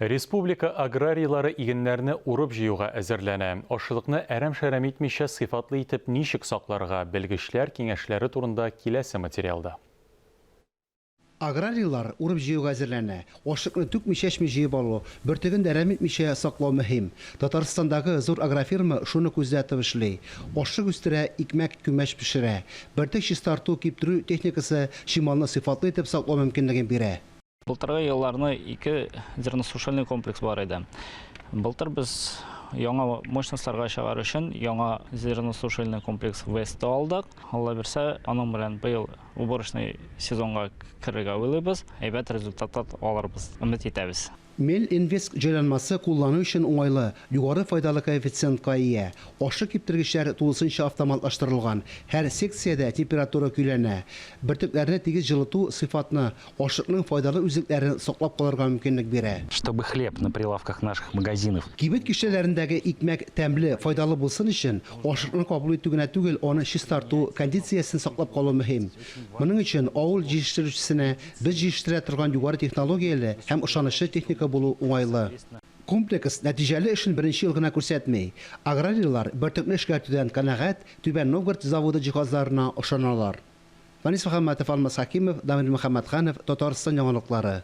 Республика аграрийлары игеннәрне урып җыюга әзерләнә. Ашлыкны әрәм-шәрәм итмичә сыйфатлы итеп ничек сакларга белгечләр киңәшләре турында киләсе материалда. Аграрийлар урып җыюга әзерләнә. Ашлыкны түкми-чәчми җыеп алу, бөртеген әрәм итмичә саклау мөһим. Татарстандагы зур агрофирма шуны күздәтеп эшли. Ашлык үстерә, икмәк, күмәч пешерә. Бөртек чистарту, киптерү техникасы шималны сыйфатлы итеп саклау мөмкинлеген бирә. Былтыргы елларны ике зерносушильный комплекс бар иде. Былтыр без яңа мощностьларга чыгар өчен яңа зерносушильный комплекс Вестта алдык. Алла берсә, аның белән быел уборочный сезонга керергә уйлыйбыз. Әйбәт результат алырбыз, өмет итәбез. Мел инвест җайланмасы куллану өчен уңайлы, югары файдалы коэффициентка ия. Ашлык киптергечләр тулысынча автоматлаштырылган. Һәр секциядә температура көйләнә. Бөртекләрне тигез җылыту сыйфатны, ашлыкның файдалы үзәкләрен саклап калырга мөмкинлек бирә. Чтобы хлеб на прилавках наших магазинов. Кибет кишәләрендәге икмәк тәмле, файдалы булсын өчен, ашлыкны кабул итү генә түгел, аны чистарту, кондициясын саклап калу мөһим. Моның өчен авыл җитештерүчесенә без җитештерә торган югары технологияле һәм ышанычлы техника булу уңайлы. Комплекс нәтиҗәле эшен беренче ел гына күрсәтми. Аграрийлар бөртекне эшкәртүдән канәгать, Түбән Новгород заводы җиһазларына ышаналар. Фанис Мөхәммәтов, Алмас Хакимов, Дамир Мөхәммәтханов, Татарстан яңалыклары.